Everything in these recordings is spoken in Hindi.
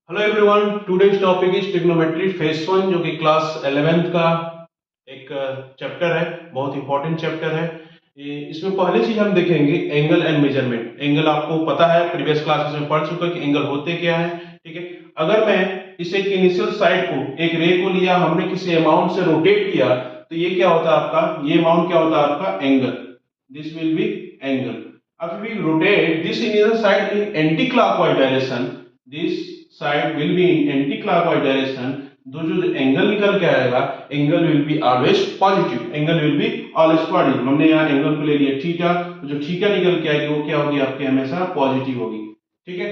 Hello everyone, today's topic is trigonometry phase one, जो कि क्लास 11th का एक चैप्टर है। बहुत इंपॉर्टेंट चैप्टर है। इसमें पहली चीज हम देखेंगे एंगल एंड मेजरमेंट। एंगल आपको पता है, प्रीवियस क्लासेस में पढ़ चुका कि एंगल होते क्या है। ठीक है, अगर मैं इस एक इनिशियल साइड को, एक रे को लिया, हमने किसी अमाउंट से रोटेट किया, तो ये क्या होता है आपका, ये अमाउंट क्या होता है आपका angle. This will be angle. अब we rotate this initial side in anti clockwise direction, this side will be in anti-clockwise direction, जो एंगल निकल के आएगा, angle will be always positive. Angle will be always positive. हमने यहाँ एंगल को ले लिया थीटा, तो जो थीटा निकल के आएगी वो क्या होगी आपके, हमेशा पॉजिटिव होगी। ठीक है,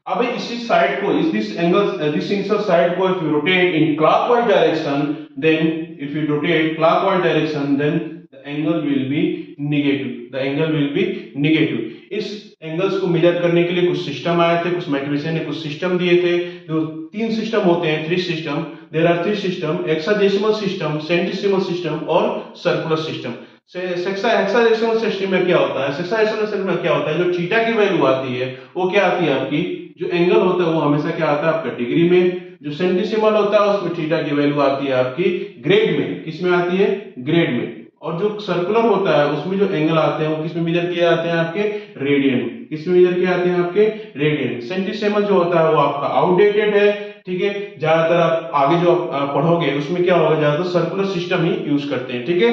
अब इसी साइड को, इस this angle, this initial side को if you rotate in clockwise direction, then if you rotate clockwise direction, then the angle will be negative. The angle will be negative. इस एंगल्स को मेजर करने के लिए कुछ सिस्टम आए थे, कुछ मैथमेटिशियन ने कुछ सिस्टम दिए थे। जो तीन सिस्टम होते हैं, three system, there are three system: hexadecimal system, centesimal system और सर्कुलर सिस्टम। हेक्साडेसिमल सिस्टम में क्या होता है, हेक्साडेसिमल सिस्टम में क्या होता है, जो थीटा की वैल्यू आती है वो क्या आती है आपकी, जो एंगल होता है वो हमेशा क्या आता है आपका डिग्री में। जो सेंटिसिमल होता है उसमें थीटा की वैल्यू आती है आपकी ग्रेड में। किस में आती है, ग्रेड में। और जो सर्कुलर होता है उसमें जो एंगल आते हैं वो किस में मेजर किए जाते हैं, आपके रेडियन में। किस में मेजर किए जाते हैं, आपके रेडियन। सेंटिसिमल जो होता है वो आपका आउटडेटेड है। ठीक है, ज्यादातर आप आगे जो आप पढ़ोगे उसमें क्या होगा, ज्यादातर सर्कुलर सिस्टम ही यूज करते हैं। ठीक है,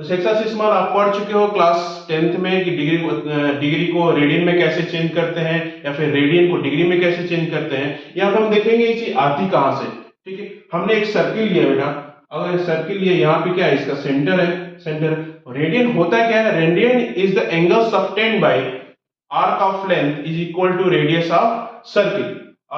हेक्साडेसिमल आप पढ़ चुके हो क्लास 10th में कि डिग्री को रेडियन में कैसे चेंज करते हैं, या फिर रेडियन को डिग्री में कैसे चेंज करते हैं। यहाँ पे हम देखेंगे ये चीज आती कहां से। ठीक है, हमने एक सर्किल लिया बेटा, अगर सर्किल लिया, यहाँ पे क्या है, इसका सेंटर है, सेंटर। रेडियन होता क्या है, radian is the angle subtended by arc of length is equal to radius of circle।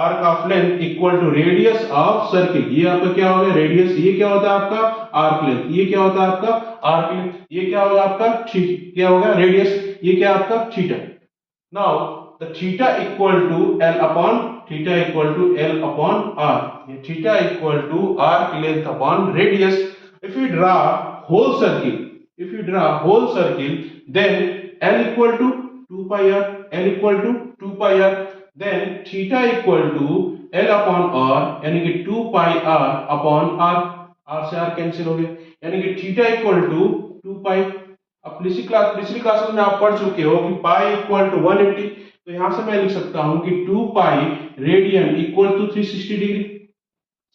arc of length equal to radius of circle। ये आपका क्या हो गया, रेडियस। ये क्या होता है आपका आर्क लेंथ। ये क्या होता है आपका आर्क लेंथ। ये क्या होगा आपका क्या होगा रेडियस। ये क्या आपका theta. Now the theta equal to L upon, theta equal to L upon R. ये theta equal to arc length upon radius. If you draw whole circle, if you draw whole circle, then L equal to 2 pi r, L equal to 2 pi r, then theta equal to L upon r, यानी कि 2 pi r upon r। r से r कैंसिल हो गया, यानी कि थीटा इक्वल टू 2 pi। अब पिछली क्लास में आप पढ़ चुके हो कि पाई इक्वल टू 180, तो यहां से मैं लिख सकता हूं कि 2 pi radian equal to 360 degree.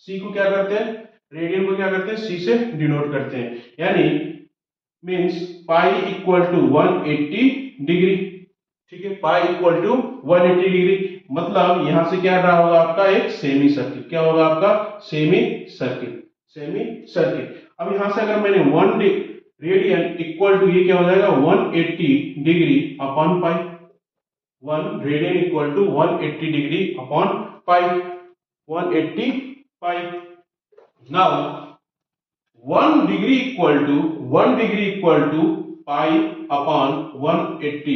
सी को क्या करते हैं, रेडियन को क्या करते हैं, सी से डिनोट करते हैं, यानी means pi equal to 180 degree. ठीक है, पाई इक्वल टू 180 डिग्री, मतलब यहां से क्या ड्रा होगा आपका, एक सेमी सर्किल। क्या होगा आपका, सेमी सर्किल, सेमी सर्किल। अब यहां से अगर मैंने 1 रेडियन इक्वल टू, ये क्या हो जाएगा 180 degree upon pi. 1 radian equal to 180 degree upon pi, 180 pi. Now 1 degree equal to pi upon 180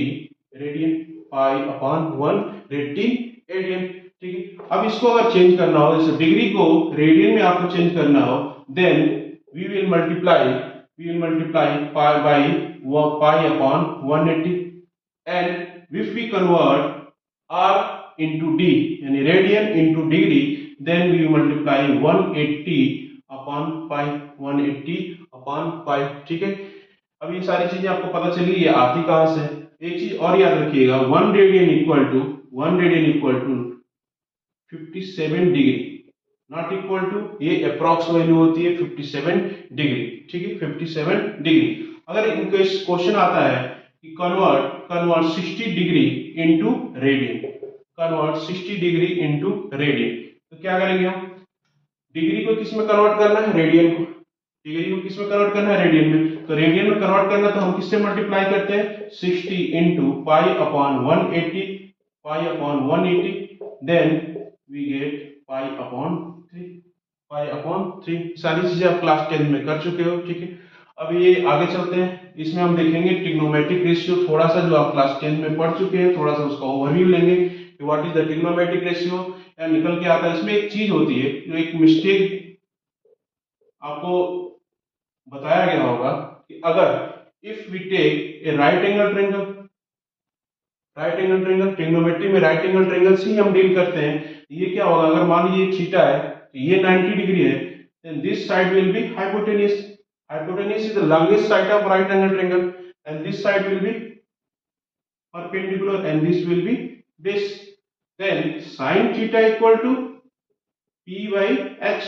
radian, pi upon 180 radian. ठीक है, अब इसको अगर चेंज करना हो, जैसे डिग्री को रेडियन में आपको चेंज करना हो, then we will multiply pi by pi upon 180। And if we convert r into d, यानी radian into degree, then we multiply 180 upon pi, 180 upon pi. ठीक है, अब ये सारी चीजें आपको पता चली, ये आती कहां से। एक चीज और याद रखिएगा, 1 radian equal to 57 degree, not equal to, ये अप्रॉक्स वैल्यू होती है 57 डिग्री। ठीक है, 57 डिग्री। अगर इनके क्वेश्चन आता है कि convert 60 degree into radian, convert 60 degree into radian, तो क्या करेंगे हम, डिग्री को किस में कन्वर्ट करना है, रेडियन को। डिग्री को किस में कन्वर्ट करना है, रेडियन में। तो रेडियन में कन्वर्ट करना तो हम किससे मल्टीप्लाई करते हैं, 60 into pi upon 180, pi upon 180, then we get pi upon 3, pi upon 3। सारी चीजें आप क्लास 10 में कर चुके हो। ठीक है, अब ये आगे चलते हैं, इसमें हम देखेंगे ट्रिग्नोमेट्रिक रेशियो, थोड़ा सा जो आप क्लास 10 में पढ़ चुके हैं, थोड़ा सा उसका ओवरव्यू लेंगे कि what is the trigonometric ratio. या निकल के आता है, इसमें एक चीज होती है जो एक मिस्टेक आपको बताया गया होगा कि अगर if we take a right angle triangle, right angle triangle, trigonometry में राइट एंगल ट्रायंगल से ही हम डील करते हैं। ये क्या होगा, अगर मान लीजिए थीटा है तो ये 90 डिग्री है, then this side will be hypotenuse. Hypotenuse is the longest side of right angle triangle and this side will be perpendicular and this will be base. Then sin theta equal to P by H.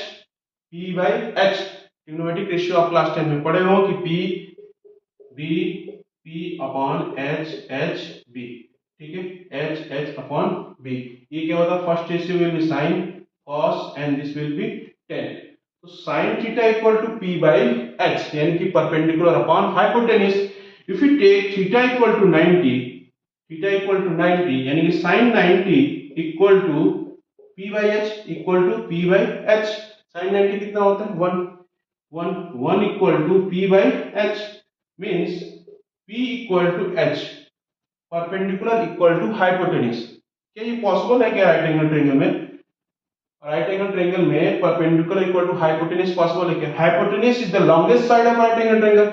P by H trigonometric ratio आप क्लास 10 में पढ़े हो कि P B P upon H H B, ठीक है, H H अपॉन B। ये क्या होता है, first ratio will be sin cos and this will be tan। तो sin theta equal to P by H यानी कि perpendicular upon hypotenuse. If you take theta equal to 90, theta equal to 90 यानी कि sin 90 equal to P by H equal to P by H। sin 90 कितना होता है, 1 equal to P by H means P equal to H, perpendicular equal to hypotenuse. क्या ये पॉसिबल है क्या राइट एंगल ट्रायंगल में? राइट एंगल ट्रायंगल में perpendicular equal to hypotenuse possible है क्या? Hypotenuse is the longest side of right angle triangle,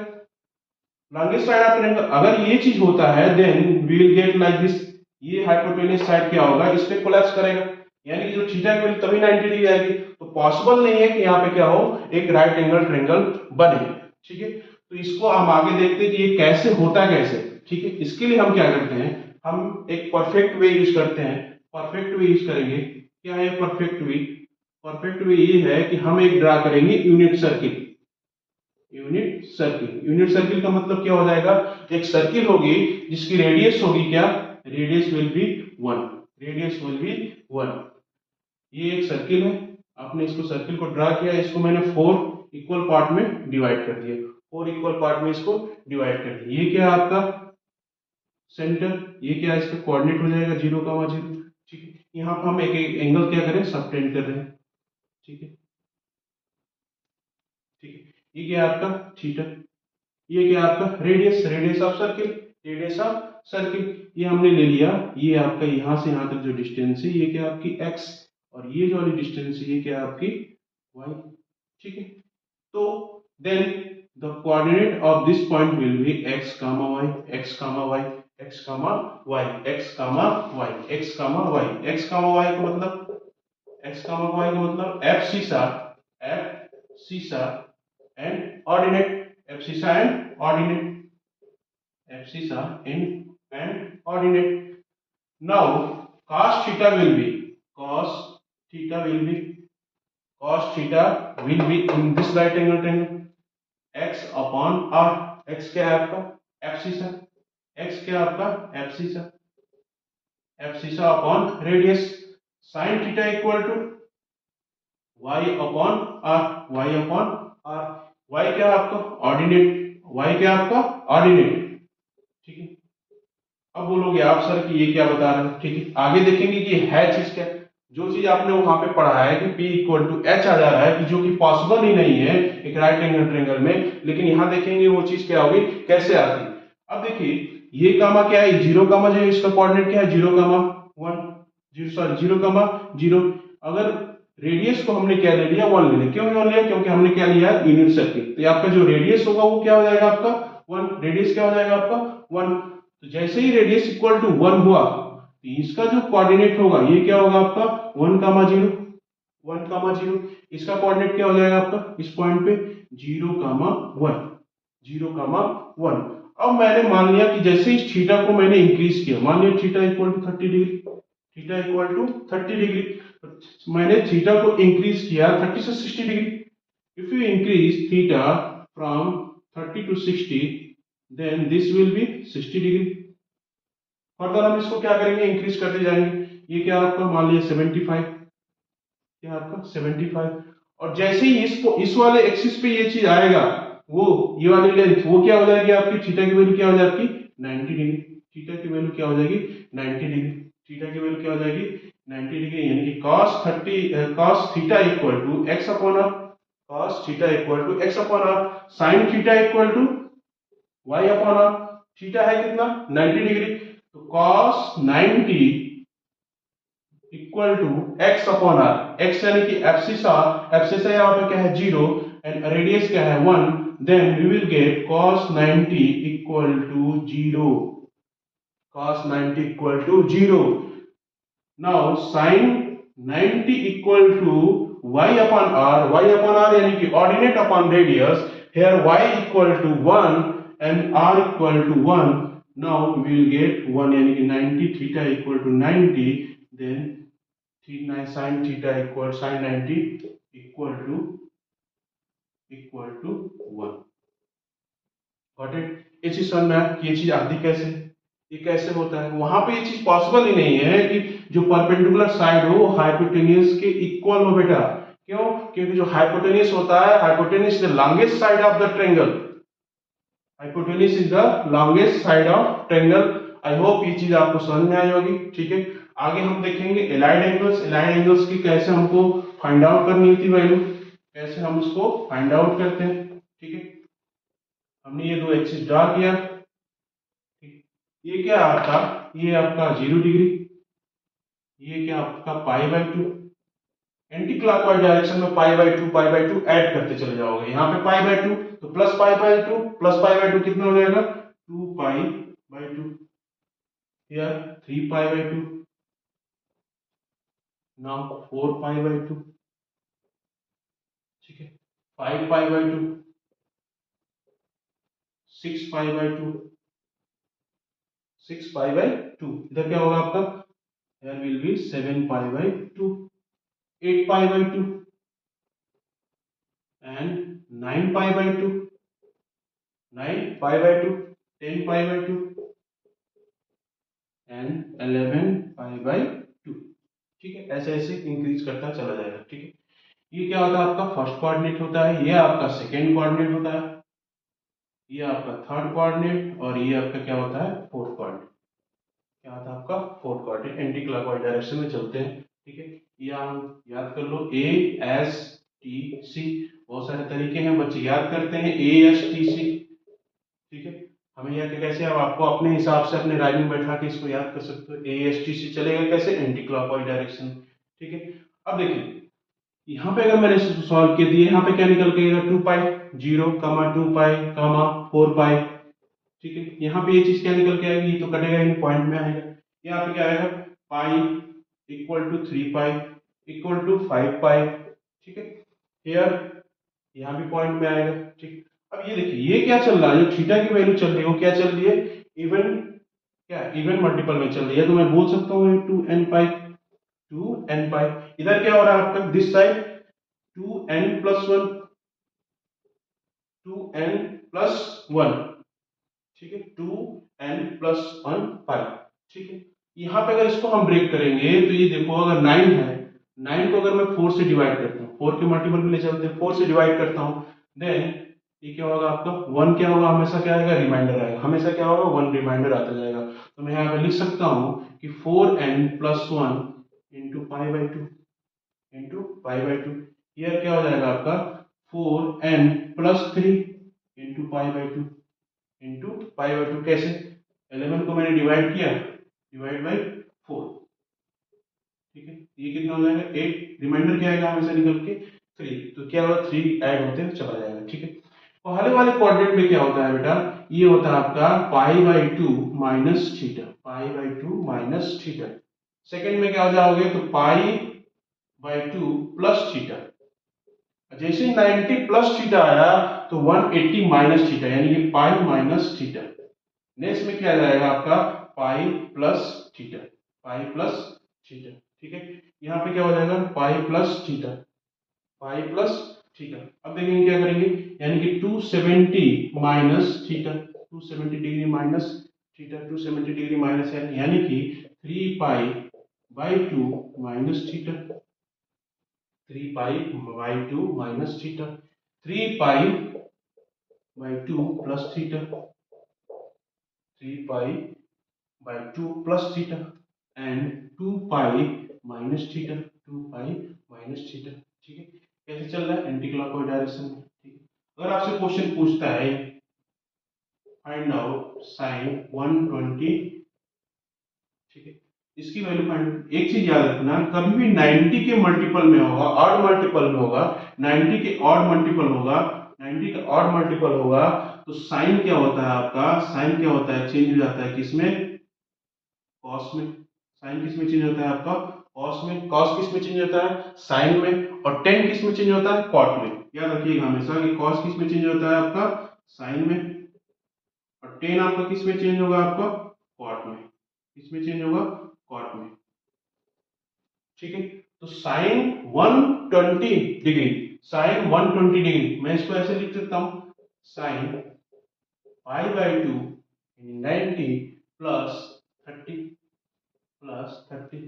longest side of triangle. अगर ये चीज होता है then we will get like this, ये हाइपोटेन्यूज साइड क्या होगा, इस पे कोलैप्स करेगा, यानी कि जो थीटा की वैल्यू तभी 90 डिग्री आएगी। तो पॉसिबल नहीं है कि यहाँ पे क्या हो, एक राइट एंगल ट्रायंगल बने, ठीक है। तो इसको हम आगे देखते हैं कि ये कैसे होता कैसे, ठीक है। इसके लिए हम क्या करते हैं, हम एक परफेक्ट वे यूज करते हैं। परफेक्ट वे यूज करेंगे, क्या है परफेक्ट वे? परफेक्ट वे ये है कि हम एक ड्रा करेंगे unit circle. Unit circle, unit circle का मतलब क्या हो जाएगा, एक सर्किल होगी जिसकी रेडियस होगी क्या, radius will be 1, radius will be 1। ये एक सर्किल है, आपने इसको सर्किल को ड्रा किया, इसको मैंने 4 इक्वल पार्ट में डिवाइड कर दिया, 4 इक्वल पार्ट में इसको डिवाइड कर दिया। ये क्या है आपका सेंटर, ये क्या है, इसका कोऑर्डिनेट हो जाएगा 0,0, ठीक है। यहाँ पर हम एक एंगल क्या करें, सबटेंड कर रहे हैं, ठीक है, ठीक है। ये क्या है आपका थीटा, ये क्या है आपका radius, radius of circle, radius of circle. ये हमने ले लिया, ये आपका यहाँ से यहाँ तक जो डिस्टेंस है ये क्या आपकी x, और ये जो वाली डिस्टेंस है ये क्या आपकी y, ठीक है। तो then the coordinate of this point will be x, y, x, y, x, y, x, y, x, y, x, y का मतलब, x, y का मतलब abscissa, abscissa and ordinate, abscissa and ordinate, abscissa and ordinate. Now cos theta will be, cos theta will be, cos theta will be in this right angle triangle, x upon r। x क्या है आपका abscissa, x क्या है आपका abscissa, abscissa upon radius। sin theta equal to y upon r, y upon r। y क्या है आपका ऑर्डिनेट, y क्या है आपका ऑर्डिनेट, ठीक है। अब बोलोगे आप सर कि ये क्या बता रहे हैं, ठीक है। आगे देखेंगे कि है चीज क्या, जो चीज आपने वहां पे पढ़ा है कि P इक्वल टू H आ जा रहा है, कि जो कि पॉसिबल ही नहीं है एक राइट एंगल ट्रायंगल में, लेकिन यहाँ देखेंगे वो चीज क्या होगी, कैसे आती। अब देखिए ये कामा क्या है, 0 कामा जो इसका कोऑर्डिनेट क्या है 0,1, 0,0। अगर रेडियस को हमने क्या ले लिया 1 ले लिया, क्यों 1 लिया, क्योंकि हमने क्या लिया यूनिट सर्किल। तो आपका जो रेडियस होगा वो क्या हो जाएगा आपका 1, रेडियस क्या हो जाएगा आपका 1। तो जैसे ही रेडियस इक्वल टू 1 हुआ तो इसका जो कोऑर्डिनेट होगा ये क्या होगा आपका 1,0, 1,0। इसका कोऑर्डिनेट क्या हो जाएगा आपका इस पॉइंट पे 0,1, 0,1। अब मैंने मान लिया कि जैसे इस थीटा को मैंने इंक्रीज किया, मान लिया theta equal to 30 degree, theta equal to 30 degree, मैंने थीटा को इंक्रीज किया 30 से 60 degree. If you increase theta from 30 to 60 then this will be 60 degree. Further हम इसको क्या करेंगे, इंक्रीज करते जाएंगे। ये क्या आपका मान लिया 75, क्या आपका 75। और जैसे ही इस वाले एक्सिस पे ये चीज आएगा, वो ये वाली लेंथ वो क्या हो जाएगी आपकी, थीटा की वैल्यू क्या हो जाएगी 90 डिग्री, थीटा की वैल्यू क्या हो जाएगी 90 डिग्री, थीटा की वैल्यू क्या हो जाएगी 90 डिग्री, यानी कि cos theta equal to x upon r, cos theta equal to x upon r, sin theta equal to y upon r। Theta है कितना 90 डिग्री, तो cos 90 equal to x upon r, x यानी कि एब्सिसा, एब्सिसा यहाँ पे क्या है 0 एंड रेडियस क्या है 1, then we will get cos 90 equal to 0, cos 90 equal to 0. Now sin 90 equal to y upon r यानी कि ordinate upon radius. Here y equal to 1 and r equal to 1. Now we will get 1 यानी कि 90 theta equal to 90. Then sin theta equal sin 90 equal to 1. Got it? ये चीज समझ में आया कि ये चीज आती कैसे, ये कैसे होता है। वहां पे ये चीज पॉसिबल ही नहीं है कि जो परपेंडिकुलर साइड हो वो हाइपोटेन्यूज के इक्वल हो बेटा। क्यों? क्योंकि जो हाइपोटेन्यूज होता है, hypotenuse is the longest side of the triangle. Hypotenuse is the longest side of triangle. I hope ये चीज आपको समझ में आई होगी। ठीक है, आगे हम देखेंगे एलाइड एंगल्स। एलाइड एंगल्स की कैसे हमको फाइंड आउट करनी होती है वैल्यू, कैसे हम उसको फाइंड आउट करते हैं। ठीक है, हमने ये दो एक्सिस ड्रा किया। ये क्या आपका, ये आपका 0 डिग्री, ये क्या आपका π/2। एंटी क्लॉकवाइज डायरेक्शन में π/2 ऐड करते चले जाओगे। यहाँ पे π/2 तो प्लस π/2 कितना हो जाएगा 2π/2, हियर 3π/2, नाउ 4π/2। ठीक है, 5π/2, 6π/2, 6π/2। इधर क्या होगा आपका, here will be 7π/2, 8π/2 and 9π/2, 9π/2, 10π/2 and 11π/2। ठीक है, ऐसे ऐसे इंक्रीज करता चला जाएगा। ठीक है, ये क्या होता है आपका फर्स्ट कोऑर्डिनेट होता है, ये आपका सेकेंड कोऑर्डिनेट होता है, ये आपका थर्ड कोऑर्डिनेट और ये आपका क्या होता है फोर्थ कोऑर्डिनेट। क्या होता है आपका fourth coordinate, anti clockwise direction में चलते हैं। ठीक है, ये आप याद कर लो ASTC। बहुत सारे तरीके हैं, बच्चे याद करते हैं ASTC। ठीक है, हमें याद कैसे, आप आपको अपने हिसाब से अपने राइमिंग बैठा के इसको याद कर सकते हो। ASTC चलेगा कैसे, एंटी क्लॉकवाइज डायरेक्शन। ठीक है, अब देखिए यहाँ पे अगर मैंने इसको सॉल्व किया दिए, यहाँ पे क्या निकल के 2π, 0, 2π, 4π। ठीक है, यहाँ पे ये चीज क्या निकल के आएगी, ये तो कटेगा इन पॉइंट में आएगा। यहाँ पे क्या आएगा pi equal to 3π equal to 5π। ठीक है, हियर यहाँ भी पॉइंट में आएगा। ठीक, अब ये देखिए ये क्या चल रहा है, जो थीटा की वैल्यू चल रही है वो क्या चल रही है, इवन क्या इवन मल्टीपल में चल रही है। तो मैं बोल सकता हूँ 2nπ, 2nπ। इधर क्या हो रहा है आपका, दिस साइड 2n+1, 2n+1। ठीक है, 2n+1 पाई। ठीक है, यहाँ पे अगर इसको हम ब्रेक करेंगे तो ये देखो अगर 9 है, 9 को अगर मैं 4 से डिवाइड करता हूँ, 4 के मल्टीपल में ले चलते हैं, 4 से डिवाइड करता हूँ, देन ये क्या होगा आपका 1 क्या होगा, हमेशा क्या आएगा रिमाइंडर आएगा, हमेशा क्या होगा 1 रिमाइंडर आता जाएगा। तो मैं यहाँ पे लिख सकता हूँ कि 4n+1 इंटू π/2 इंटू π/2। हियर क्या हो जाएगा आपका 4n+3 इंटू π/2 इंटू π/2। कैसे, 11 को मैंने डिवाइड किया, डिवाइड बाई 4। ठीक है, ये कितना हो जाएगा 8, रिमाइंडर क्या आएगा हमेशा निकल के 3, तो क्या होगा 3 ऐड होते चला जाएगा। ठीक है, पहले वाले क्वाड्रेंट में क्या होता है बेटा, ये होता है आपका π/2 minus theta, π/2 minus theta. Second में क्या हो जाओगे तो π/2 प्लस थीटा। जैसे 90 प्लस थीटा आया तो 180 माइनस थीटा, यानी कि पाई माइनस थीटा। नेक्स्ट में क्या जाएगा आपका pi plus theta, pi plus theta. ठीक है, यहाँ पे क्या हो जाएगा pi plus theta, pi plus theta. अब देखेंगे क्या करेंगे, यानी कि 270 minus theta, 270 degree minus theta, 270 degree minus यानी कि 3π/2 minus theta, 3π/2 minus theta, 3π/2 plus theta, 3π/2 plus theta and 2π minus theta, 2π minus theta. ठीक है, कैसे चल रहा है एंटी क्लॉकवाइज डायरेक्शन में। ठीक है, अगर आपसे क्वेश्चन पूछता है फाइंड आउट साइन 120, ठीक है, इसकी वैल्यू फाइंड। एक चीज याद रखना, कभी भी 90 के मल्टीपल में होगा, ऑड मल्टीपल में होगा, 90 के ऑड मल्टीपल होगा, 90 का ऑड मल्टीपल होगा तो साइन क्या होता है आपका, साइन क्या होता है चेंज हो जाता है किसमें कॉस में, साइन किस में चेंज होता है आपका, कॉस में, कॉस किस में चेंज होता है, साइन में, और टेन किस में चेंज होता है, कॉट में। याद रखिएगा हमेशा कि कॉस किस में चेंज होता है आपका, साइन में, और टेन आपका किस में चेंज होगा, आपका कॉट में, किस में चेंज होगा, कॉट में। ठीक है, तो साइन 120 डिग्री, साइन 120 डिग्री, मैं इसको ऐसे लिख सकता हूं, sine pi 90 plus 30 plus 30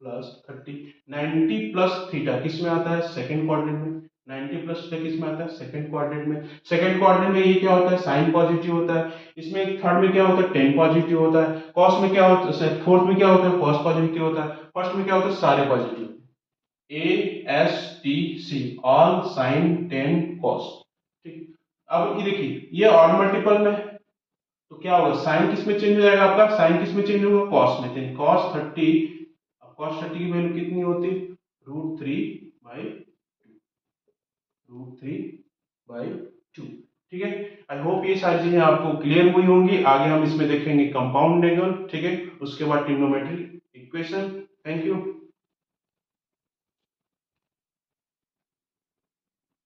plus 30, 90 plus theta किस में आता है, सेकंड क्वाड्रेंट में, 90 प्लस थीटा किस में आता है, सेकंड क्वाड्रेंट में। सेकंड क्वाड्रेंट में ये क्या होता है, साइन पॉजिटिव होता है, इसमें थर्ड में क्या होता है, टेन पॉजिटिव होता है, कॉस में क्या होता है, फोर्थ में क्या होता है, कॉस पॉजिटिव होता है, फर्स्ट में क्या होता है, सारे positive. ASTC, all sine tan cos. ठीक, अब ये देखिए ये ऑड मल्टीपल में, तो क्या होगा, साइन किस में चेंज हो जाएगा आपका, साइन किस में चेंज होगा, कॉस में, तो कॉस 30, अब कॉस 30 की वैल्यू कितनी होती, √3/2। ठीक है, आई होप ये सारी चीजें आपको क्लियर हुई होंगी। आगे हम इसमें देखेंगे कंपाउंड एंगल, ठीक है, उसके बाद ट्रिग्नोमेट्री इक्वेशन। Thank you.